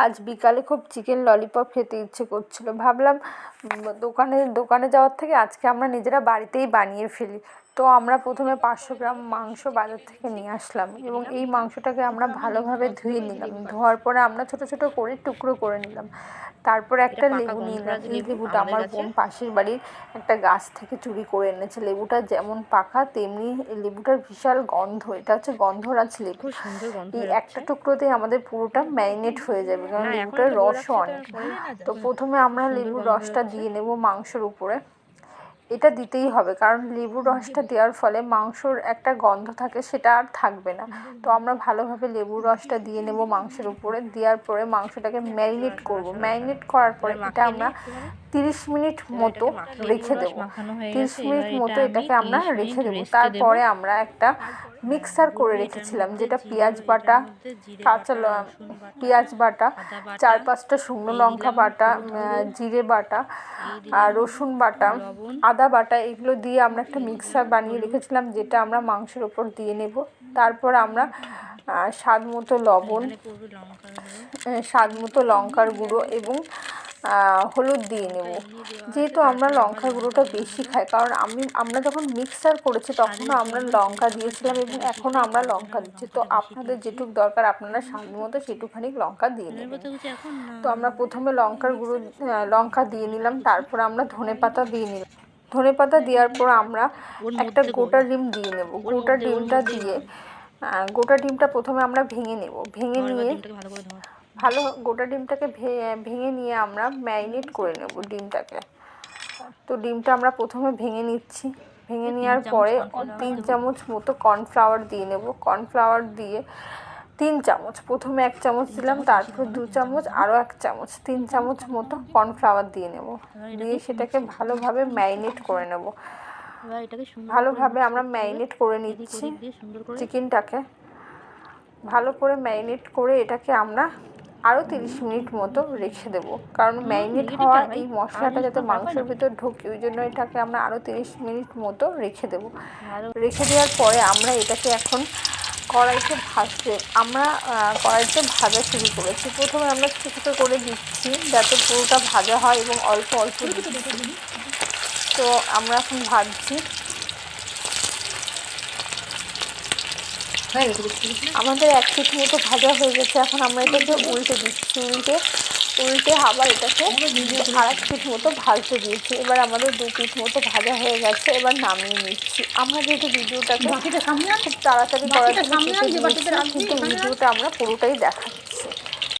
আজ বিকালে খুব চিকেন ললিপপ খেতে ইচ্ছে করছিল। ভাবলাম দোকানে যাওয়ার থেকে আজকে আমরা নিজেরা বাড়িতেই বানিয়ে ফেলি। তো আমরা প্রথমে 500 গ্রাম মাংস বাজার থেকে নিয়ে আসলাম এবং এই মাংসটাকে আমরা ভালোভাবে ধুয়ে নিলাম। ধোয়ার পরে আমরা ছোট ছোট করে টুকরো করে নিলাম। তারপর একটা লেবু নিলাম। এই লেবুটা আমার বোন পাশের বাড়ির একটা গাছ থেকে চুরি করে এনেছে। লেবুটা যেমন পাকা তেমনি লেবুটার বিশাল গন্ধ। এটা হচ্ছে গন্ধরাজ লেবু। এই একটা টুকরোতেই আমাদের পুরোটা ম্যারিনেট হয়ে যাবে, কারণ লেবুটার রসও অনেক। তো প্রথমে আমরা লেবুর রসটা দিয়ে নেব মাংসের উপরে। এটা দিতেই হবে, কারণ লেবুর রসটা দেওয়ার ফলে মাংসর একটা গন্ধ থাকে, সেটা আর থাকবে না। তো আমরা ভালোভাবে লেবুর রসটা দিয়ে নেব মাংসের উপরে। দেওয়ার পরে মাংসটাকে ম্যারিনেট করব। ম্যারিনেট করার পরে এটা আমরা 30 মিনিট মতো রেখে দেবো। 30 মিনিট মতো এটাকে আমরা রেখে দেবো। তারপরে আমরা একটা মিক্সার করে রেখেছিলাম, যেটা পেঁয়াজ বাটা, পেঁয়াজ বাটা, 4-5টা শুকনো লঙ্কা বাটা, জিরে বাটা, আর রসুন বাটা, আদা বাটা, এগুলো দিয়ে আমরা একটা মিক্সার বানিয়ে রেখেছিলাম, যেটা আমরা মাংসের ওপর দিয়ে নেব। তারপর আমরা স্বাদ মতো লবণ, স্বাদ মতো লঙ্কার গুঁড়ো এবং হলুদ দিয়ে নেব। যেহেতু আমরা লঙ্কার গুঁড়োটা বেশি খাই, কারণ আমরা যখন মিক্সার করেছি তখনও আমরা লঙ্কা দিয়েছিলাম এবং এখনও আমরা লঙ্কা দিচ্ছি। তো আপনাদের যেটুকু দরকার আপনারা স্বাদ মতো সেটুখানি লঙ্কা দিয়ে নেবেন। তো আমরা প্রথমে লঙ্কা দিয়ে নিলাম। তারপর আমরা ধনেপাতা দিয়ে নিলাম। ধনেপাতা দেওয়ার পর আমরা একটা গোটা ডিম দিয়ে নেব। গোটা ডিমটা প্রথমে আমরা ভেঙে নেব। ভেঙে নিয়ে গোটা ডিমটাকে ভেঙে নিয়ে আমরা ম্যারিনেট করে নেব ডিমটাকে। তো ডিমটা আমরা প্রথমে ভেঙে নিচ্ছি। ভেঙে নেওয়ার পরে 3 চামচ মতো কর্নফ্লাওয়ার দিয়ে নেব। কর্নফ্লাওয়ার দিয়ে 3 চামচ, প্রথমে 1 চামচ দিলাম, তারপর 2 চামচ, আরও 1 চামচ, 3 চামচ মতো কর্নফ্লাওয়ার দিয়ে নেব। দিয়ে সেটাকে ভালোভাবে ম্যারিনেট করে নেব। ভালোভাবে আমরা ম্যারিনেট করে নিচ্ছি চিকেনটাকে। ভালো করে ম্যারিনেট করে এটাকে আমরা আরও 30 মিনিট মতো রেখে দেবো, কারণ ম্যারিনেট হওয়া এই মশলাটা যাতে মাংসের ভিতর ঢোকে, ওই জন্য এটাকে আমরা আরও 30 মিনিট মতো রেখে দেবো। রেখে দেওয়ার পরে আমরা এটাকে এখন কড়াইতে ভাজা শুরু করেছি। প্রথমে আমরা ছোটো ছোটো করে দিচ্ছি যাতে পুরোটা ভাজা হয় এবং অল্প অল্প দিচ্ছি। তো আমরা এখন ভাজছি। আমাদের 1 পিঠ মতো ভাজা হয়ে গেছে। এখন আমরা এটাকে উল্টে দিচ্ছি। উল্টে আবার এটাকে আর 1 পিঠ মতো ভাজতে দিয়েছি। এবার আমাদের 2 পিঠ মতো ভাজা হয়ে গেছে। এবার নামিয়ে নিচ্ছি। আমরা যেহেতু ভিডিওটাকে খুব তাড়াতাড়ি করার জন্য কিন্তু ভিডিওটা আমরা পুরোটাই দেখাচ্ছি।